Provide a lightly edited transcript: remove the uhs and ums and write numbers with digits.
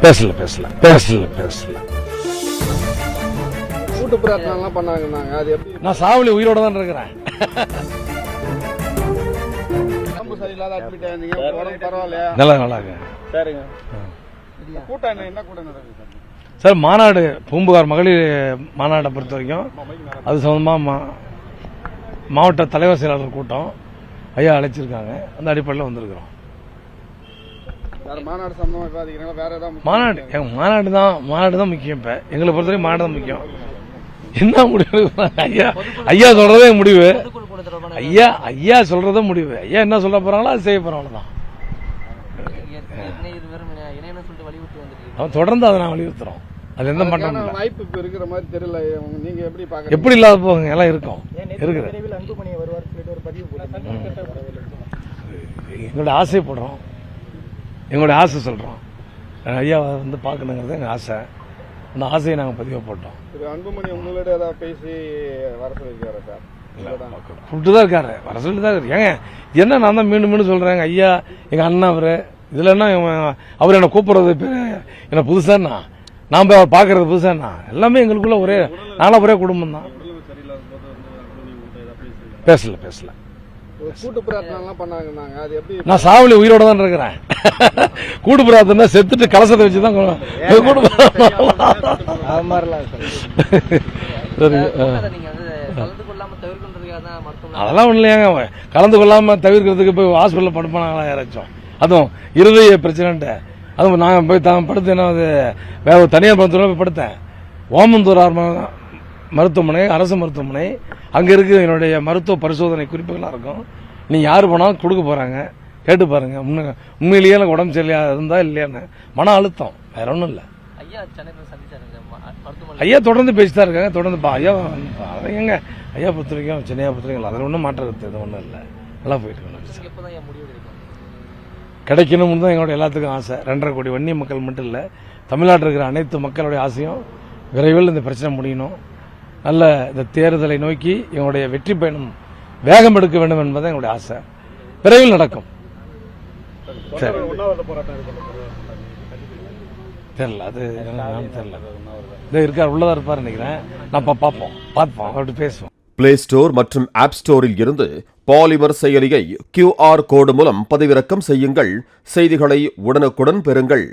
பேசல பேசல பேசல பேசல. கூட்டு பிரார்த்தனை பண்ணாங்க. அது எப்படி? நான் சாவலி உயிரோட தான் இருக்கிறேன். சரியில்லாத அட்மிட் ஆயிருந்தீங்க, உடம்பு பரவாயில்லையா? நல்லா நல்லாங்க. சரிங்க. கூட்டம் என்ன கூட்டம் நடக்குது சார்? மாநாடு, பூம்புகார் மகளிர் மாநாட்டை பொறுத்த வரைக்கும் அது சம்பந்தமா மாவட்ட தலைவர் செயலாளர் கூட்டம் ஐயா அழைச்சிருக்காங்க. அந்த அடிப்படையில் வந்திருக்கிறோம். மாநாடு சம்பந்தமா விவாதிக்கிறீங்களா? வேற ஏதாவது மாநாடு தான் முக்கியம். இப்ப எங்களை பொறுத்தவரை மாநாடு தான் முக்கியம். என்ன முடிவு? ஐயா சொல்றதே முடிவு. ஐயா சொல்றதே முடிவு. ஐயா என்ன சொல்ல போறாங்களோ அது செய்ய போறோம். அவ்வளவுதான். தொடர்ந்து அதை நான் வலியுறுத்துறோம். அது எந்த மாற்றம் வாய்ப்பு இப்ப இருக்கிற மாதிரி தெரியல. நீங்க எப்படி பாக்க? எப்படி இல்லாத போங்க, எல்லாம் இருக்கும். இருக்குது. எங்களோட ஆசை போடுறோம், எங்களுடைய ஆசை சொல்றோம். ஐயா வந்து பார்க்கணுங்கிறது எங்க ஆசை. அந்த ஆசையை நாங்கள் பதிவு போட்டோம். அன்புமணி உங்களோட ஏதாவது பேசி வர சொல்லியிருக்காரு சார்? கூப்பிட்டுதான் இருக்காரு, வர சொல்லி தான் இருக்கு. ஏங்க என்ன நான் தான் மீண்டும் மீண்டும் சொல்றேன். ஐயா எங்க அண்ணன் அவரு. இதுல என்ன அவர் என்ன கூப்பிடுறது என்ன புதுசானா? நான் போய் அவர் பாக்குறது புதுசானா? எல்லாமே எங்களுக்குள்ள ஒரே நானும் ஒரே குடும்பம் தான். பேசல பேசல. கூட்டு பிரார்த்தனை பண்ணாங்க. அது எப்படி? நான் சாவலி உயிரோட தான் இருக்கிறேன். கூட்டு பிரார்த்தனை செத்துட்டு கலசத்தை வச்சுதான் அதெல்லாம் ஒண்ணு இல்லையாங்க. கலந்து கொள்ளாம தவிர்க்கிறதுக்கு போய் ஹாஸ்பிட்டல் படுப்பானாங்களா யாராச்சும்? அதுவும் இருதய பிரச்சனை. அதுவும் நான் போய் படுத்து என்ன வேற தனியார் மருத்துவமனை போய் படுத்தேன். ஓமந்தூர் மருத்துவமனை, அரசு மருத்துவமனை. அங்க இருக்கு என்னுடைய மருத்துவ பரிசோதனை குறிப்புகளா இருக்கும். நீ யாரு போனாலும் கொடுக்க போறாங்க, கேட்டு பாருங்க. உண்மையிலேயே எனக்கு உடம்பு சரியா இருந்தா இல்லையான்னு. மன அழுத்தம், வேற ஒண்ணும் இல்ல. ஐயா தொடர்ந்து பேசிதான் இருக்காங்க. தொடர்ந்து ஐயா எங்க ஐயா பொறுத்த வரைக்கும் சென்னையா பொறுத்த வரைக்கும் அதில் ஒன்றும் மாற்றது எதுவும் ஒன்றும் இல்லை. நல்லா போயிட்டு கிடைக்கணும்னு தான் எங்களோட எல்லாத்துக்கும் ஆசை. 2.5 கோடி வன்னி மக்கள் மட்டும் இல்லை, தமிழ்நாட்டில் இருக்கிற அனைத்து மக்களுடைய ஆசையும் விரைவில் இந்த பிரச்சனை முடியணும். நல்ல இந்த தேர்தலை நோக்கி எங்களுடைய வெற்றி பயணம் வேகம் எடுக்க வேண்டும் என்பது எங்களுடைய ஆசை. விரைவில் நடக்கும். சரி, தெரியல, அது தெரியல. இது இருக்கார், உள்ளதா இருப்பார் நினைக்கிறேன். நான் பார்ப்போம் அப்படி பேசுவோம். பிளே ஸ்டோர் மற்றும் ஆப் ஸ்டோரில் இருந்து பாலிமர் செயலியை QR கோடு மூலம் பதிவிறக்கம் செய்யுங்கள். செய்திகளை உடனுக்குடன் பெறுங்கள்.